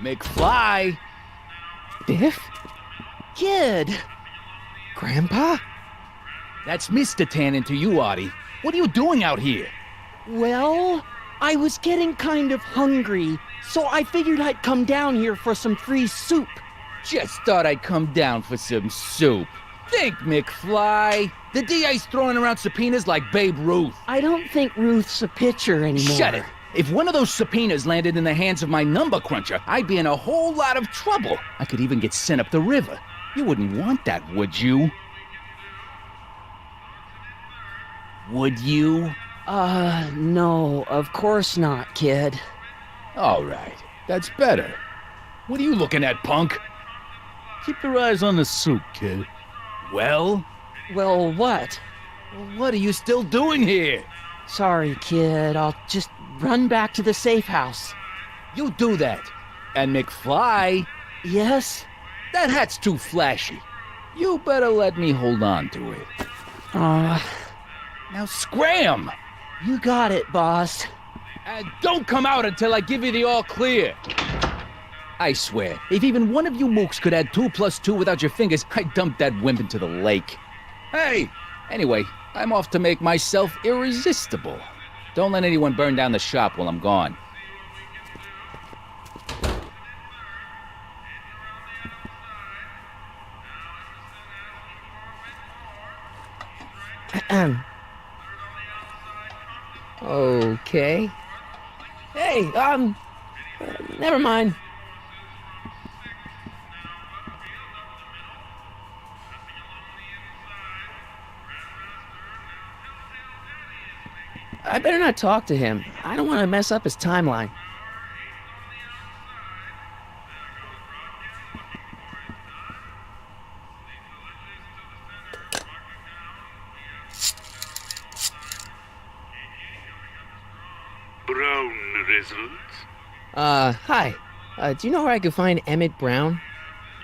McFly! Biff? Kid! Grandpa? That's Mr. Tannen to you, Artie. What are you doing out here? Well, I was getting kind of hungry, so I figured I'd come down here for some free soup. Just thought I'd come down for some soup. Think, McFly. The DA's throwing around subpoenas like Babe Ruth. I don't think Ruth's a pitcher anymore. Shut it. If one of those subpoenas landed in the hands of my number cruncher, I'd be in a whole lot of trouble. I could even get sent up the river. You wouldn't want that, would you? Would you? No, of course not, kid. All right. That's better. What are you looking at, punk? Keep your eyes on the soup, kid. Well? Well, what? What are you still doing here? Sorry, kid. I'll just run back to the safe house. You do that. And McFly, Yes? that hat's too flashy. You better let me hold on to it. Now scram! You got it, boss. And don't come out until I give you the all clear. I swear, if even one of you mooks could add 2 + 2 without your fingers, I'd dump that wimp into the lake. Hey! Anyway, I'm off to make myself irresistible. Don't let anyone burn down the shop while I'm gone. Okay. Hey, never mind. I better not talk to him. I don't want to mess up his timeline. Brown results. Hi. Do you know where I could find Emmett Brown?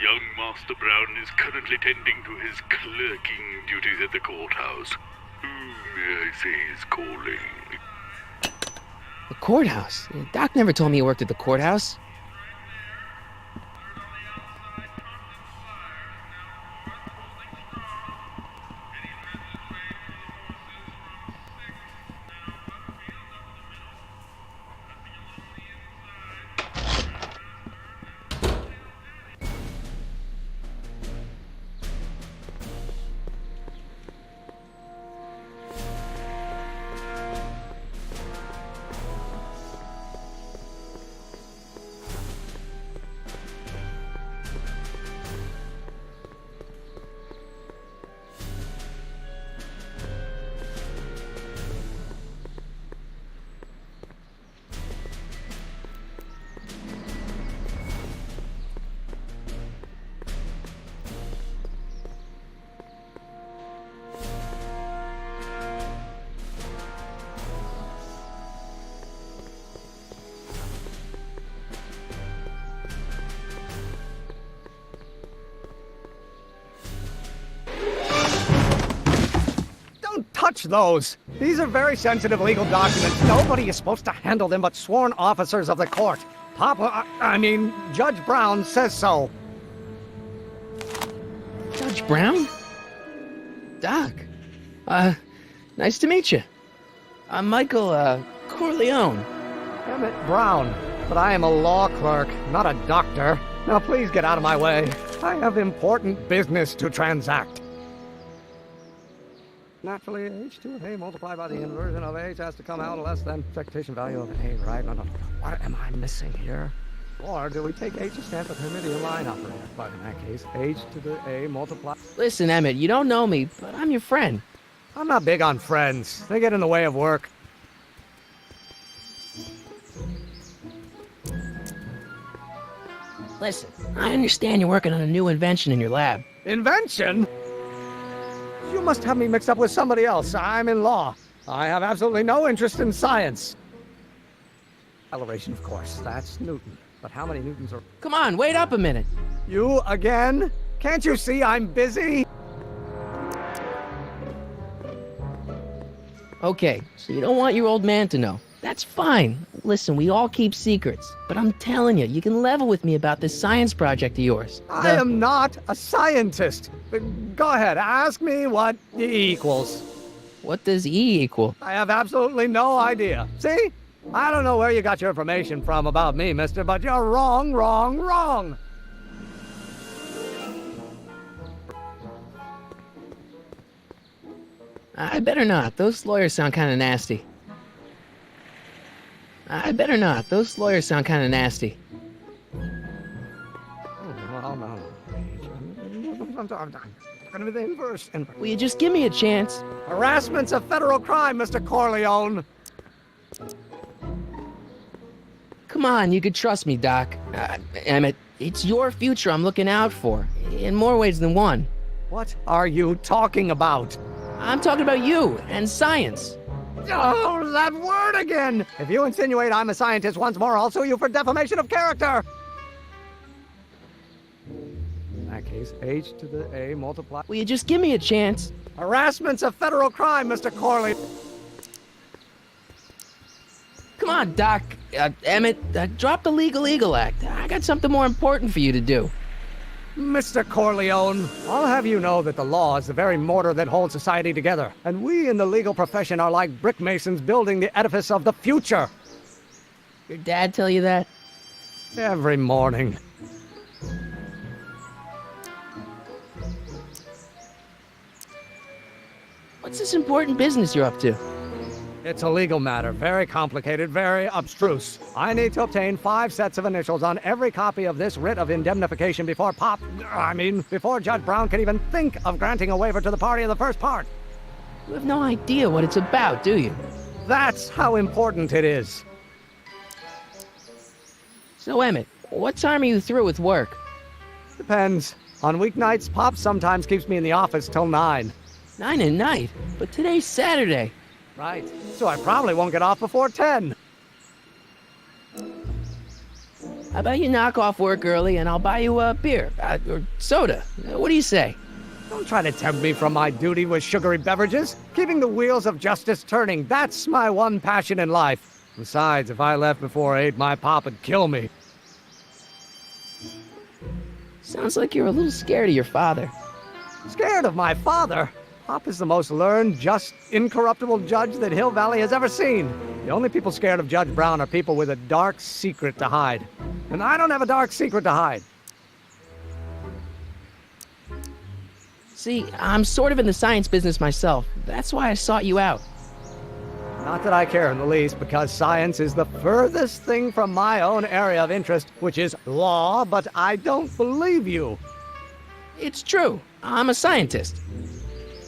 Young Master Brown is currently tending to his clerking duties at the courthouse. Who may I say is calling? The courthouse? Doc never told me he worked at the courthouse. Touch those. These are very sensitive legal documents. Nobody is supposed to handle them but sworn officers of the court. Judge Brown says so. Judge Brown? Doc. Nice to meet you. I'm Michael, Corleone. Emmett Brown. But I am a law clerk, not a doctor. Now please get out of my way. I have important business to transact. Naturally, h2 of A multiplied by the inversion of H has to come out less than expectation value of A, right? No. What am I missing here? Or do we take H to stand for Hermitian line operator? But in that case, H to the A multiplied... Listen, Emmett, you don't know me, but I'm your friend. I'm not big on friends. They get in the way of work. Listen, I understand you're working on a new invention in your lab. Invention? You must have me mixed up with somebody else. I'm in law. I have absolutely no interest in science. Acceleration, of course. That's Newton. But how many Newtons are... Come on, wait up a minute. You again? Can't you see I'm busy? Okay, so you don't want your old man to know. That's fine. Listen, we all keep secrets. But I'm telling you, you can level with me about this science project of yours. I am not a scientist. Go ahead, ask me what E equals. What does E equal? I have absolutely no idea. See? I don't know where you got your information from about me, mister, but you're wrong, wrong, wrong. I better not. Those lawyers sound kind of nasty. I better not. Those lawyers sound kind of nasty. Well, no. I'm going to be the inverse. Will you just give me a chance? Harassment's a federal crime, Mr. Corleone. Come on, you could trust me, Doc. Emmett, it's your future I'm looking out for. In more ways than one. What are you talking about? I'm talking about you and science. Oh, that word again! If you insinuate I'm a scientist once more, I'll sue you for defamation of character! In that case, H to the A multiplied... Will you just give me a chance? Harassment's a federal crime, Mr. Corley. Come on, Doc. Emmett, drop the Legal Eagle Act. I got something more important for you to do. Mr. Corleone, I'll have you know that the law is the very mortar that holds society together, and we in the legal profession are like brick masons building the edifice of the future. Your dad tell you that? Every morning. What's this important business you're up to? It's a legal matter, very complicated, very abstruse. I need to obtain 5 sets of initials on every copy of this writ of indemnification before before Judge Brown can even think of granting a waiver to the party in the first part. You have no idea what it's about, do you? That's how important it is. So, Emmett, what time are you through with work? Depends. On weeknights, Pop sometimes keeps me in the office till 9. 9 at night, but today's Saturday. Right. So I probably won't get off before 10. How about you knock off work early and I'll buy you a beer, or soda. What do you say? Don't try to tempt me from my duty with sugary beverages. Keeping the wheels of justice turning, that's my one passion in life. Besides, if I left before 8, my pop would kill me. Sounds like you're a little scared of your father. Scared of my father? Pop is the most learned, just, incorruptible judge that Hill Valley has ever seen. The only people scared of Judge Brown are people with a dark secret to hide. And I don't have a dark secret to hide. See, I'm sort of in the science business myself. That's why I sought you out. Not that I care in the least, because science is the furthest thing from my own area of interest, which is law, but I don't believe you. It's true. I'm a scientist.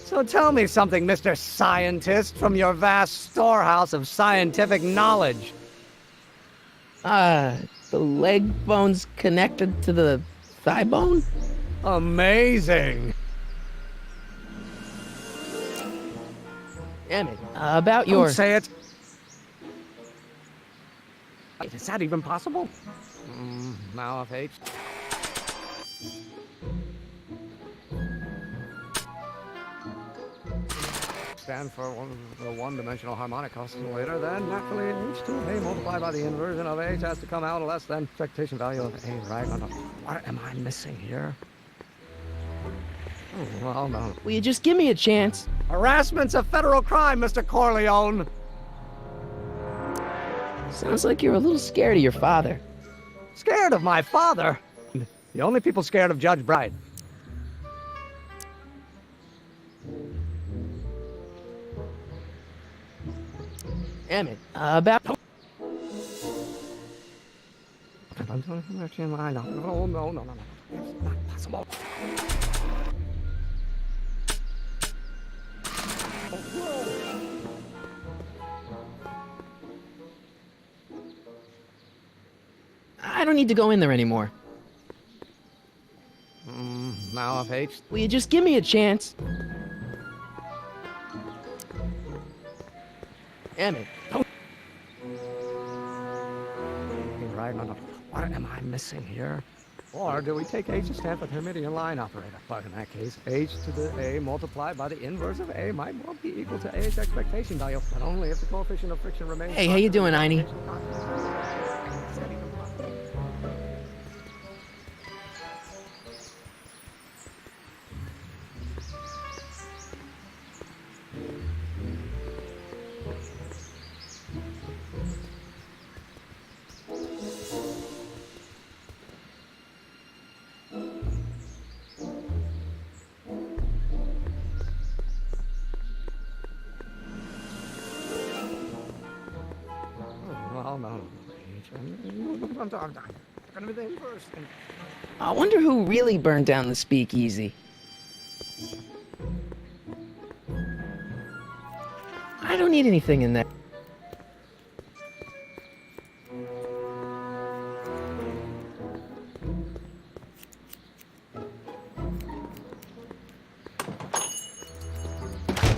So tell me something, Mr. Scientist, from your vast storehouse of scientific knowledge. The leg bone's connected to the thigh bone? Amazing. Emmett, about your... Don't say it. Wait, is that even possible? Now if H... Stand for the one-dimensional harmonic oscillator, then naturally H2A multiplied by the inversion of H has to come out less than expectation value of A, right? No. What am I missing here? Oh, well, no. Will you just give me a chance? Harassment's a federal crime, Mr. Corleone. Sounds like you're a little scared of your father. Scared of my father? The only people scared of Judge Bright. Emmett, about... No. It's not possible. I don't need to go in there anymore. Now if H... Will you just give me a chance? Emmett. Right, no. What am I missing here? Or do we take h to stand for the Hermitian line operator? But in that case, h to the a multiplied by the inverse of a might well be equal to ah's expectation value, but only if the coefficient of friction remains. Hey, how you doing, Einie? Well, no. I'm going to be the inverse. I wonder who really burned down the speakeasy. I don't need anything in there.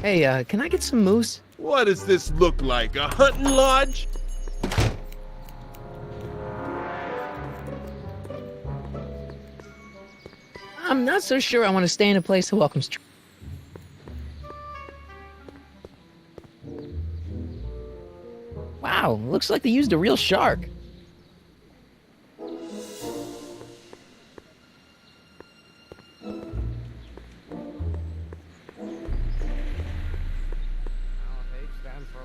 Hey, can I get some moose? What does this look like? A hunting lodge? I'm not so sure I want to stay in a place that welcomes. Wow, looks like they used a real shark. H stands for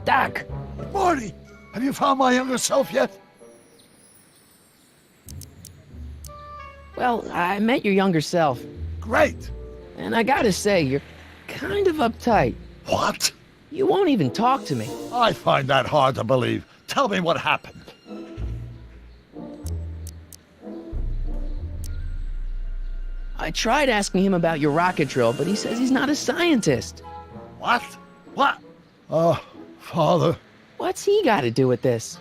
Doc! Marty, have you found my younger self yet? Well, I met your younger self, Great. and I gotta say, you're kind of uptight. What? You won't even talk to me. I find that hard to believe. Tell me what happened. I tried asking him about your rocket drill, but he says he's not a scientist. What? What? Father. What's he got to do with this?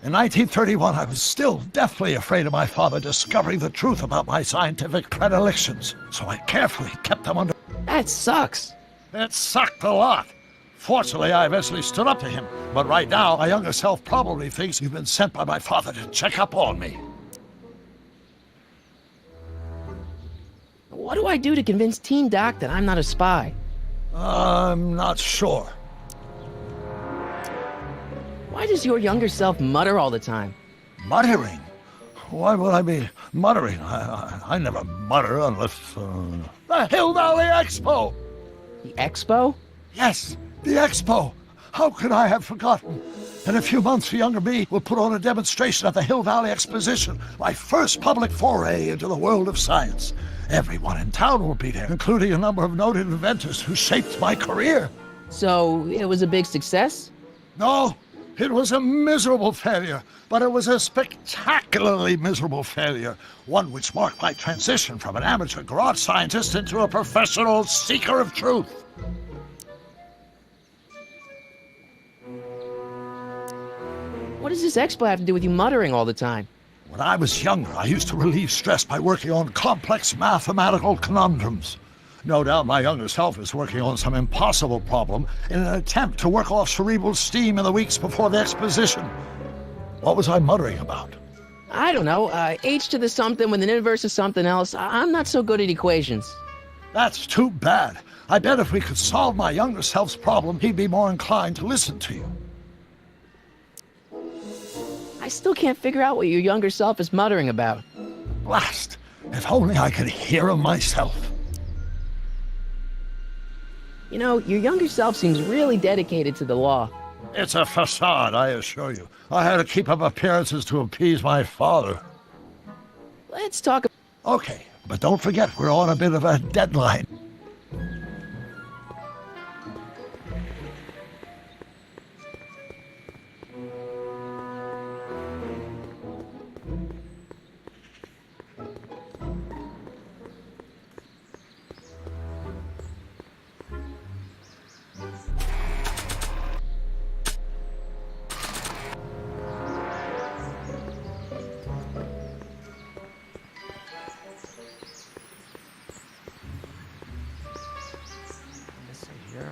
In 1931, I was still deathly afraid of my father discovering the truth about my scientific predilections, so I carefully kept them under. That sucks. It sucked a lot. Fortunately, I eventually stood up to him, but right now, my younger self probably thinks you've been sent by my father to check up on me. What do I do to convince Teen Doc that I'm not a spy? I'm not sure. Why does your younger self mutter all the time? Muttering? Why would I be muttering? I never mutter unless... The Hill Valley Expo! The expo? Yes, the Expo! How could I have forgotten? In a few months, the younger me will put on a demonstration at the Hill Valley Exposition, my first public foray into the world of science. Everyone in town will be there, including a number of noted inventors who shaped my career. So, it was a big success? No, it was a miserable failure, but it was a spectacularly miserable failure, one which marked my transition from an amateur garage scientist into a professional seeker of truth. What does this expo have to do with you muttering all the time? When I was younger, I used to relieve stress by working on complex mathematical conundrums. No doubt my younger self is working on some impossible problem in an attempt to work off cerebral steam in the weeks before the exposition. What was I muttering about? I don't know, h to the something with an inverse of something else. I'm not so good at equations. That's too bad. I bet if we could solve my younger self's problem, he'd be more inclined to listen to you. I still can't figure out what your younger self is muttering about. Blast! If only I could hear him myself. You know, your younger self seems really dedicated to the law. It's a facade, I assure you. I had to keep up appearances to appease my father. Let's talk. Okay, but don't forget we're on a bit of a deadline. here?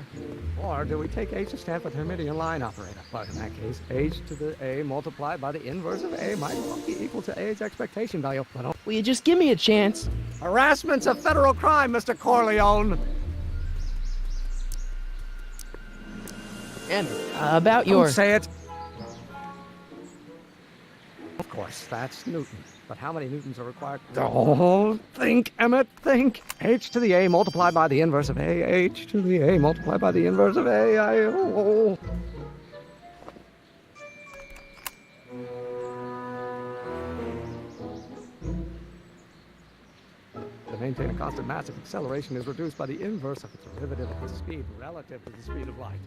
Or do we take H to stand for Hermitian line operator? But in that case, H to the A multiplied by the inverse of A might well be equal to A's expectation value. But Will you just give me a chance? harassment's a federal crime, Mr. Corleone. Emmett, about your... Don't say it. Of course, that's Newton. But how many Newtons are required? Oh, think, Emmett, think. H to the A multiplied by the inverse of A. H to the A multiplied by the inverse of A. To maintain a constant mass, its acceleration is reduced by the inverse of its derivative of its speed relative to the speed of light.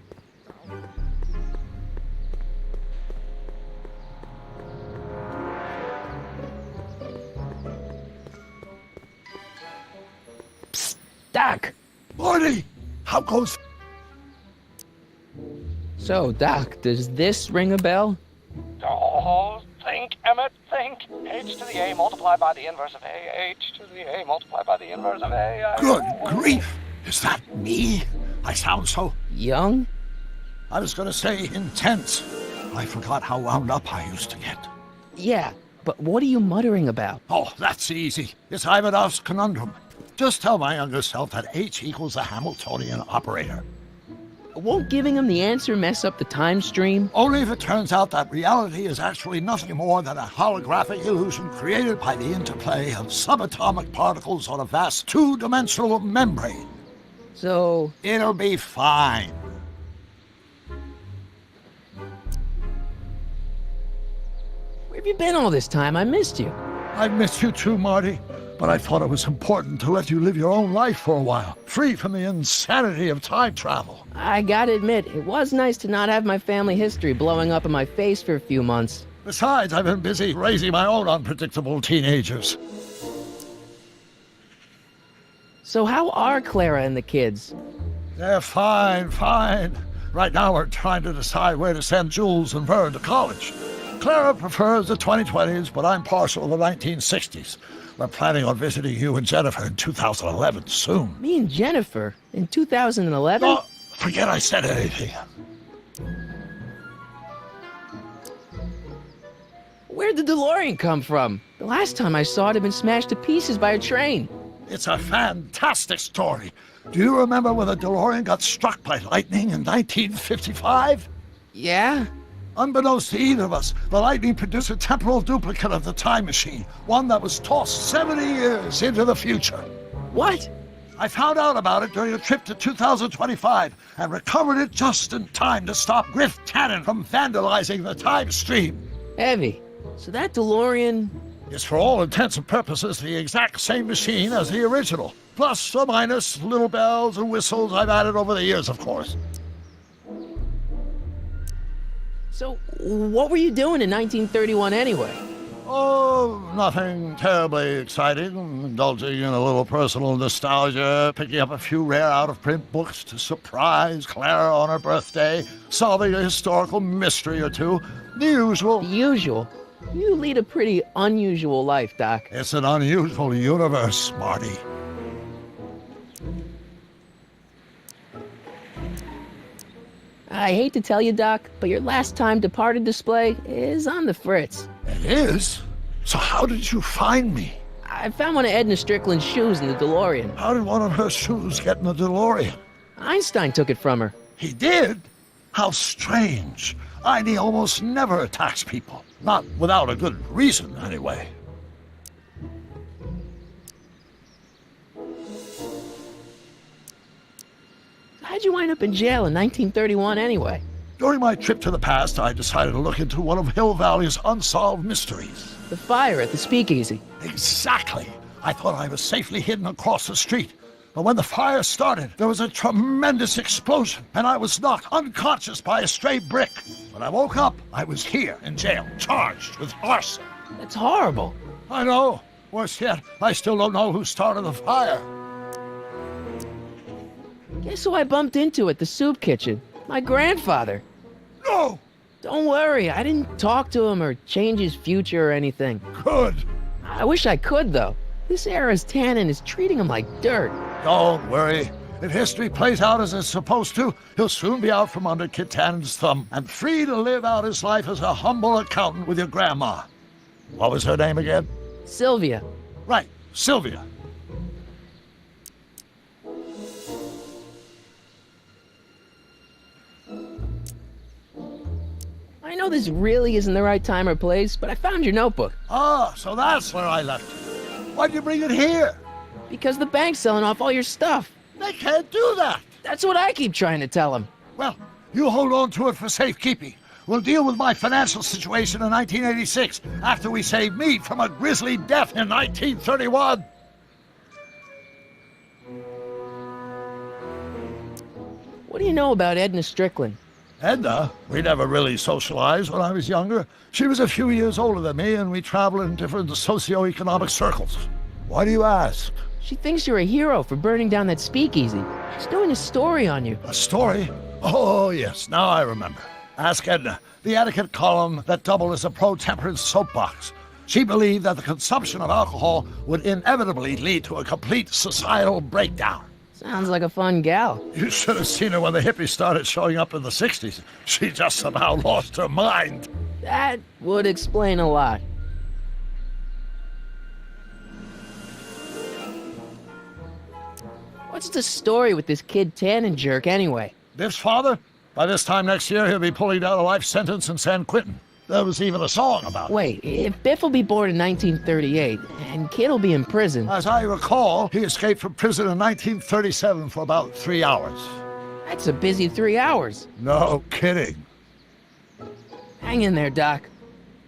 Doc! Marty! How goes... So, Doc, does this ring a bell? Oh, think, Emmett, think. H to the A multiplied by the inverse of A. H to the A multiplied by the inverse of A. Good grief! Is that me? I sound so... Young? I was gonna say intense. I forgot how wound up I used to get. Yeah, but what are you muttering about? Oh, that's easy. It's Ivanov's conundrum. Just tell my younger self that H equals the Hamiltonian operator. Won't giving him the answer mess up the time stream? Only if it turns out that reality is actually nothing more than a holographic illusion created by the interplay of subatomic particles on a vast two-dimensional membrane. So... It'll be fine. Where have you been all this time? I missed you. I've missed you too, Marty. But I thought it was important to let you live your own life for a while, free from the insanity of time travel. I gotta admit, it was nice to not have my family history blowing up in my face for a few months. Besides, I've been busy raising my own unpredictable teenagers. So how are Clara and the kids? They're fine. Right now we're trying to decide where to send Jules and Vern to college. Clara prefers the 2020s, but I'm partial to the 1960s. We're planning on visiting you and Jennifer in 2011 soon. Me and Jennifer? In 2011? Oh, forget I said anything. Where'd the DeLorean come from? The last time I saw it had been smashed to pieces by a train. It's a fantastic story. Do you remember when the DeLorean got struck by lightning in 1955? Yeah? Unbeknownst to either of us, the lightning produced a temporal duplicate of the time machine, one that was tossed 70 years into the future. What? I found out about it during a trip to 2025 and recovered it just in time to stop Griff Tannen from vandalizing the time stream. Heavy. So that DeLorean... It's for all intents and purposes the exact same machine as the original. Plus or minus little bells and whistles I've added over the years, of course. So, what were you doing in 1931 anyway? Oh, nothing terribly exciting. Indulging in a little personal nostalgia, picking up a few rare out-of-print books to surprise Clara on her birthday, solving a historical mystery or two. The usual. The usual? You lead a pretty unusual life, Doc. It's an unusual universe, Marty. I hate to tell you, Doc, but your last time departed display is on the fritz. It is? So how did you find me? I found one of Edna Strickland's shoes in the DeLorean. How did one of her shoes get in the DeLorean? Einstein took it from her. He did? How strange. Ida almost never attacks people. Not without a good reason, anyway. How'd you wind up in jail in 1931 anyway? During my trip to the past, I decided to look into one of Hill Valley's unsolved mysteries. The fire at the speakeasy. Exactly. I thought I was safely hidden across the street. But when the fire started, there was a tremendous explosion, and I was knocked unconscious by a stray brick. When I woke up, I was here in jail, charged with arson. That's horrible. I know. Worse yet, I still don't know who started the fire. Guess who I bumped into at the soup kitchen? My grandfather. No! Don't worry, I didn't talk to him or change his future or anything. Good. I wish I could, though. This era's Tannen is treating him like dirt. Don't worry. If history plays out as it's supposed to, he'll soon be out from under Kid Tannen's thumb and free to live out his life as a humble accountant with your grandma. What was her name again? Sylvia. Right, Sylvia. I know this really isn't the right time or place, but I found your notebook. Ah, so that's where I left it. Why'd you bring it here? Because the bank's selling off all your stuff. They can't do that. That's what I keep trying to tell him. Well, you hold on to it for safekeeping. We'll deal with my financial situation in 1986 after we save me from a grisly death in 1931. What do you know about Edna Strickland? Edna, we never really socialized when I was younger. She was a few years older than me, and we traveled in different socioeconomic circles. Why do you ask? She thinks you're a hero for burning down that speakeasy. She's doing a story on you. A story? Oh, yes, now I remember. Ask Edna, the etiquette column that doubled as a pro-temperance soapbox. She believed that the consumption of alcohol would inevitably lead to a complete societal breakdown. Sounds like a fun gal. You should have seen her when the hippies started showing up in the 60s. She just somehow lost her mind. That would explain a lot. What's the story with this Kid Tannen jerk anyway? Biff's father? By this time next year, he'll be pulling down a life sentence in San Quentin. There was even a song about it. Wait, if Biff will be born in 1938, and Kid will be in prison... As I recall, he escaped from prison in 1937 for about 3 hours. That's a busy 3 hours. No kidding. Hang in there, Doc.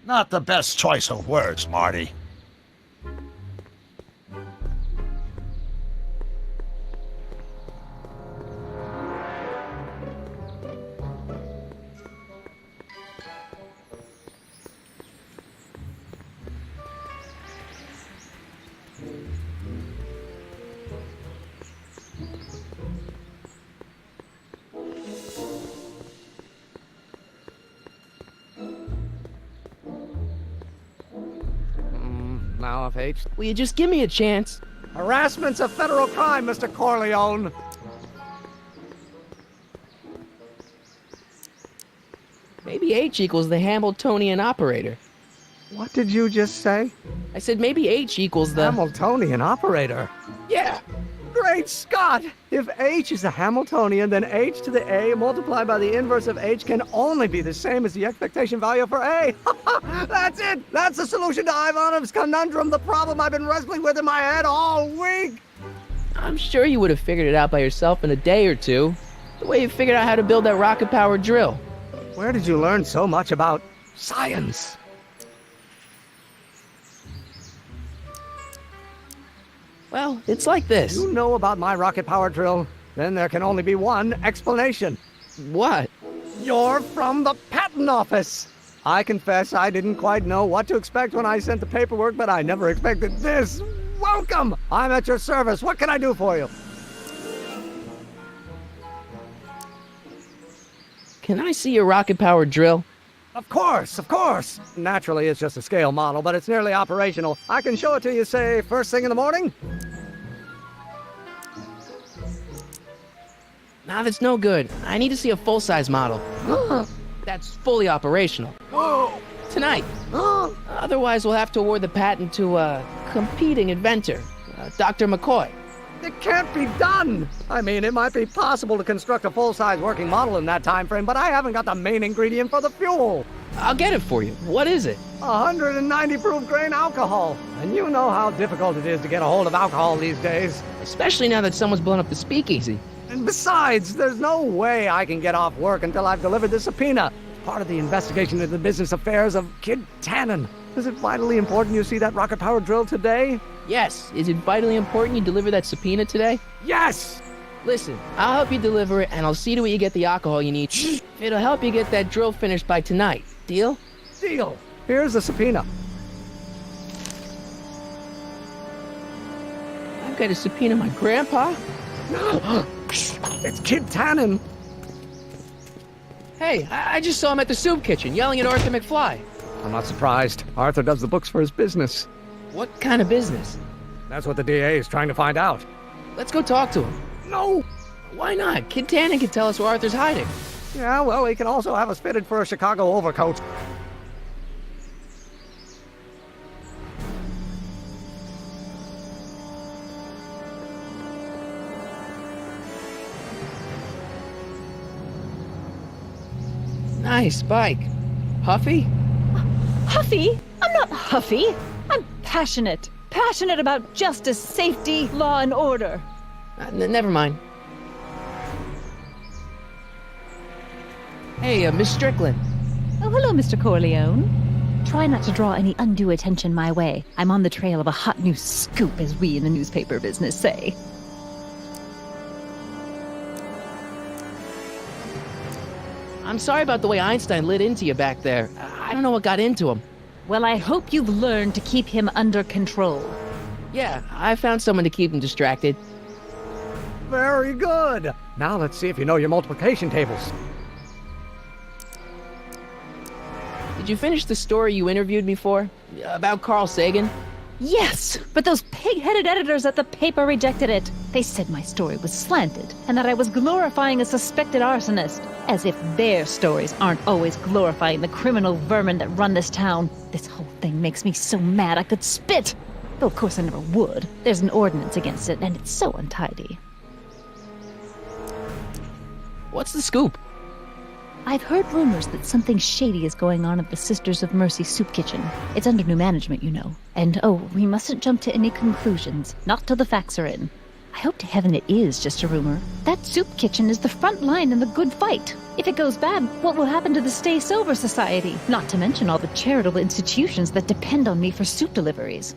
Not the best choice of words, Marty. Now, if H. Will you just give me a chance? Harassment's a federal crime, Mr. Corleone. Maybe H equals the Hamiltonian operator. What did you just say? I said maybe H equals the... Hamiltonian operator. Yeah! Great Scott! If H is a Hamiltonian, then H to the A multiplied by the inverse of H can only be the same as the expectation value for A. That's it! That's the solution to Ivanov's conundrum, the problem I've been wrestling with in my head all week! I'm sure you would have figured it out by yourself in a day or two. The way you figured out how to build that rocket-powered drill. Where did you learn so much about science? Well, it's like this. You know about my rocket-powered drill? Then there can only be one explanation. What? You're from the patent office. I confess I didn't quite know what to expect when I sent the paperwork, but I never expected this. Welcome! I'm at your service. What can I do for you? Can I see your rocket-powered drill? Of course, of course. Naturally, it's just a scale model, but it's nearly operational. I can show it to you, say, first thing in the morning? Nah, that's no good. I need to see a full-size model. That's fully operational. Tonight. Otherwise, we'll have to award the patent to a competing inventor, Dr. McCoy. It can't be done! I mean, it might be possible to construct a full-size working model in that time frame, but I haven't got the main ingredient for the fuel. I'll get it for you. What is it? 190 proof grain alcohol. And you know how difficult it is to get a hold of alcohol these days. Especially now that someone's blown up the speakeasy. And besides, there's no way I can get off work until I've delivered the subpoena. It's part of the investigation into the business affairs of Kid Tannen. Is it vitally important you see that rocket-powered drill today? Yes. Is it vitally important you deliver that subpoena today? Yes! Listen, I'll help you deliver it, and I'll see to it you get the alcohol you need. It'll help you get that drill finished by tonight. Deal? Deal. Here's the subpoena. I've got to subpoena my grandpa? It's Kid Tannen. Hey, I just saw him at the soup kitchen, yelling at Arthur McFly. I'm not surprised. Arthur does the books for his business. What kind of business? That's what the DA is trying to find out. Let's go talk to him. No! Why not? Kid Tannen can tell us where Arthur's hiding. Yeah, well, he can also have us fitted for a Chicago overcoat. Nice bike. Huffy? Huffy? I'm not huffy. I'm passionate. Passionate about justice, safety, law, and order. Never mind. Hey, Miss Strickland. Oh, hello, Mr. Corleone. Try not to draw any undue attention my way. I'm on the trail of a hot new scoop, as we in the newspaper business say. I'm sorry about the way Einstein lit into you back there. I don't know what got into him. Well, I hope you've learned to keep him under control. Yeah, I found someone to keep him distracted. Very good. Now let's see if you know your multiplication tables. Did you finish the story you interviewed me for? About Carl Sagan? Yes, but those pig-headed editors at the paper rejected it. They said my story was slanted, and that I was glorifying a suspected arsonist. As if their stories aren't always glorifying the criminal vermin that run this town. This whole thing makes me so mad I could spit. Though of course I never would. There's an ordinance against it, and it's so untidy. What's the scoop? I've heard rumors that something shady is going on at the Sisters of Mercy Soup Kitchen. It's under new management, you know. And oh, we mustn't jump to any conclusions. Not till the facts are in. I hope to heaven it is just a rumor. That soup kitchen is the front line in the good fight. If it goes bad, what will happen to the Stay Sober Society? Not to mention all the charitable institutions that depend on me for soup deliveries.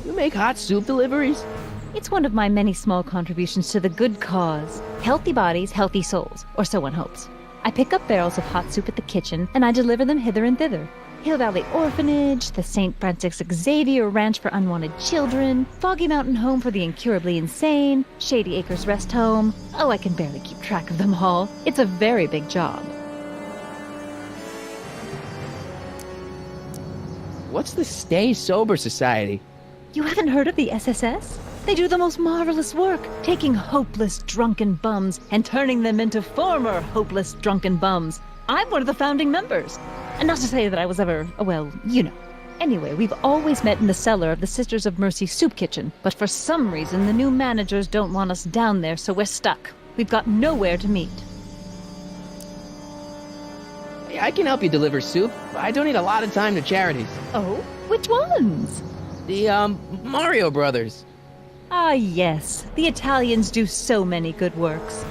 You make hot soup deliveries? It's one of my many small contributions to the good cause. Healthy bodies, healthy souls, or so one hopes. I pick up barrels of hot soup at the kitchen, and I deliver them hither and thither. Hill Valley Orphanage, the St. Francis Xavier Ranch for Unwanted Children, Foggy Mountain Home for the Incurably Insane, Shady Acres Rest Home. Oh, I can barely keep track of them all. It's a very big job. What's the Stay Sober Society? You haven't heard of the SSS? They do the most marvelous work, taking hopeless drunken bums and turning them into former hopeless drunken bums. I'm one of the founding members. And not to say that I was ever, well, you know. Anyway, we've always met in the cellar of the Sisters of Mercy Soup Kitchen, but for some reason the new managers don't want us down there, so we're stuck. We've got nowhere to meet. Hey, I can help you deliver soup. I donate a lot of time to charities. Oh? Which ones? The, Mario Brothers. Ah, yes. The Italians do so many good works.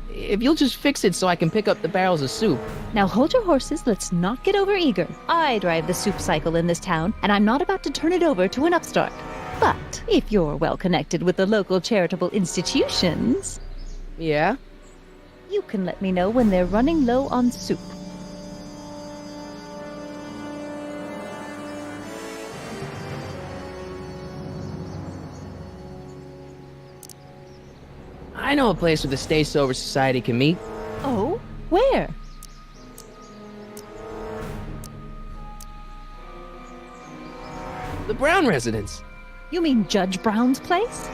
If you'll just fix it so I can pick up the barrels of soup. Now hold your horses, let's not get overeager. I drive the soup cycle in this town, and I'm not about to turn it over to an upstart. But if you're well connected with the local charitable institutions... Yeah? You can let me know when they're running low on soup. I know a place where the Stay Sober Society can meet. Oh? Where? The Brown residence. You mean Judge Brown's place?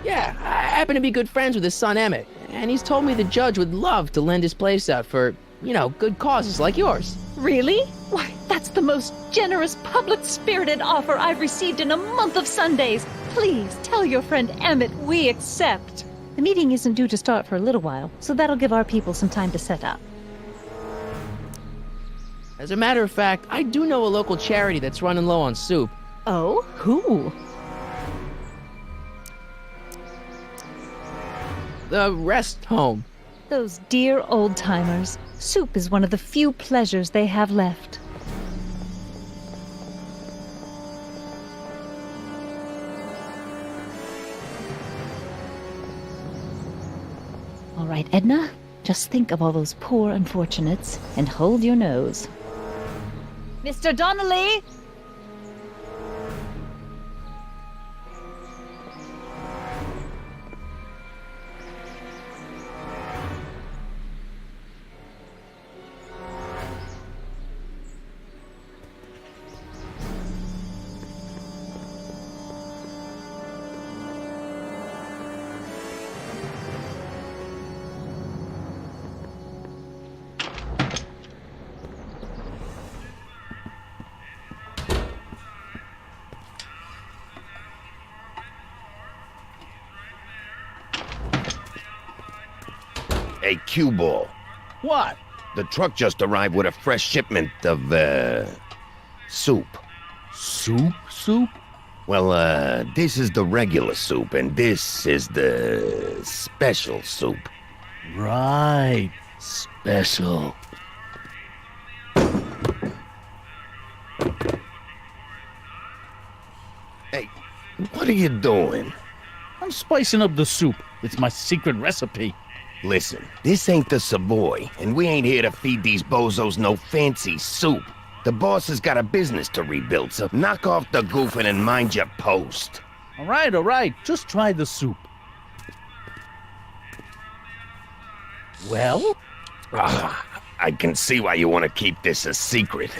Yeah, I happen to be good friends with his son Emmett, and he's told me the judge would love to lend his place out for, you know, good causes like yours. Really? Why, that's the most generous, public-spirited offer I've received in a month of Sundays. Please tell your friend Emmett we accept. The meeting isn't due to start for a little while, so that'll give our people some time to set up. As a matter of fact, I do know a local charity that's running low on soup. Oh? Who? The Rest Home. Those dear old-timers. Soup is one of the few pleasures they have left. All right, Edna, just think of all those poor unfortunates and hold your nose. Mr. Donnelly! Hey, cue ball. What? The truck just arrived with a fresh shipment of, soup. Soup? Well, this is the regular soup, and this is the special soup. Right. Special. Hey, what are you doing? I'm spicing up the soup. It's my secret recipe. Listen, this ain't the Savoy, and we ain't here to feed these bozos no fancy soup. The boss has got a business to rebuild, so knock off the goofing and mind your post. All right. Just try the soup. Well? I can see why you want to keep this a secret.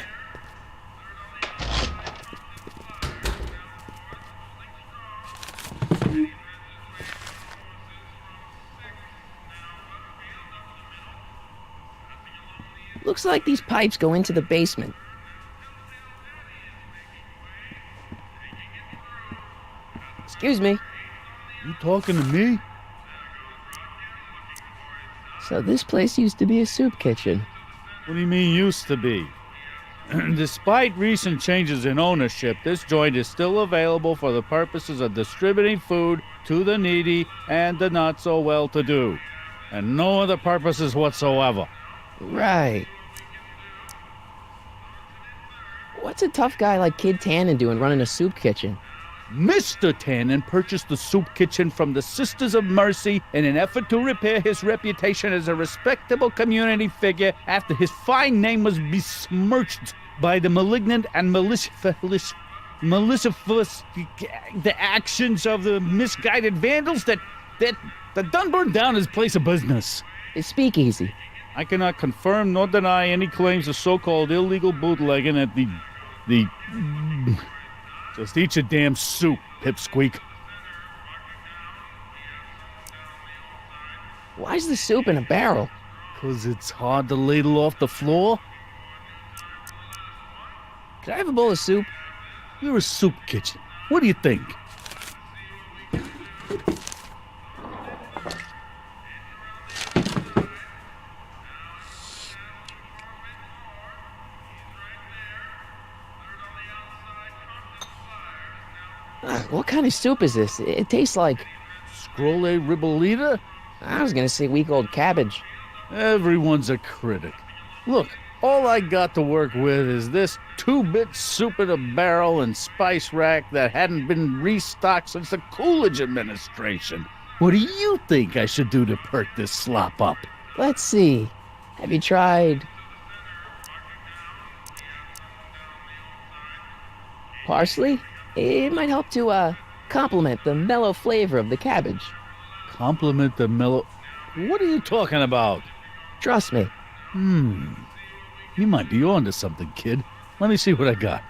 Looks like these pipes go into the basement. Excuse me. You talking to me? So this place used to be a soup kitchen. What do you mean used to be? Despite recent changes in ownership, this joint is still available for the purposes of distributing food to the needy and the not-so-well-to-do. And no other purposes whatsoever. Right. What's a tough guy like Kid Tannen doing running a soup kitchen? Mr. Tannen purchased the soup kitchen from the Sisters of Mercy in an effort to repair his reputation as a respectable community figure after his fine name was besmirched by the malignant and malicious the actions of the misguided vandals that done burned down his place of business. It's speakeasy. I cannot confirm nor deny any claims of so-called illegal bootlegging at the Just eat your damn soup, pipsqueak. Why's the soup in a barrel? 'Cause it's hard to ladle off the floor? Could I have a bowl of soup? You're a soup kitchen. What do you think? What kind of soup is this? It tastes like... Scrolle ribolita? I was gonna say week-old cabbage. Everyone's a critic. Look, all I got to work with is this 2-bit soup in a barrel and spice rack that hadn't been restocked since the Coolidge administration. What do you think I should do to perk this slop up? Let's see. Have you tried... parsley? It might help to, complement the mellow flavor of the cabbage. Compliment the mellow... What are you talking about? Trust me. You might be onto something, kid. Let me see what I got.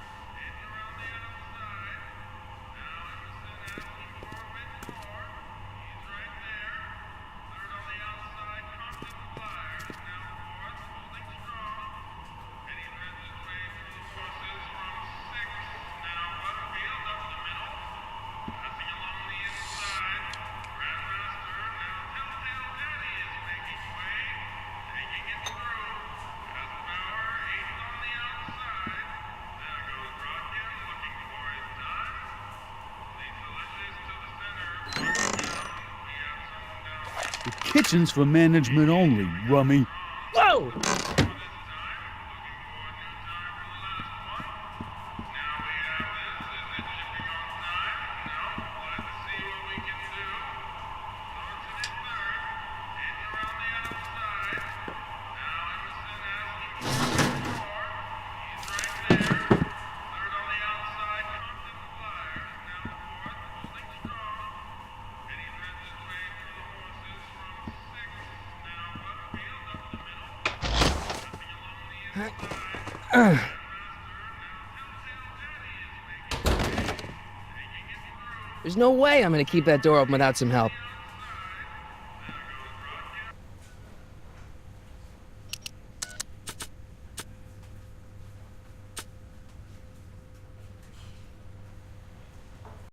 Kitchen's for management only, rummy. Whoa! There's no way I'm gonna keep that door open without some help.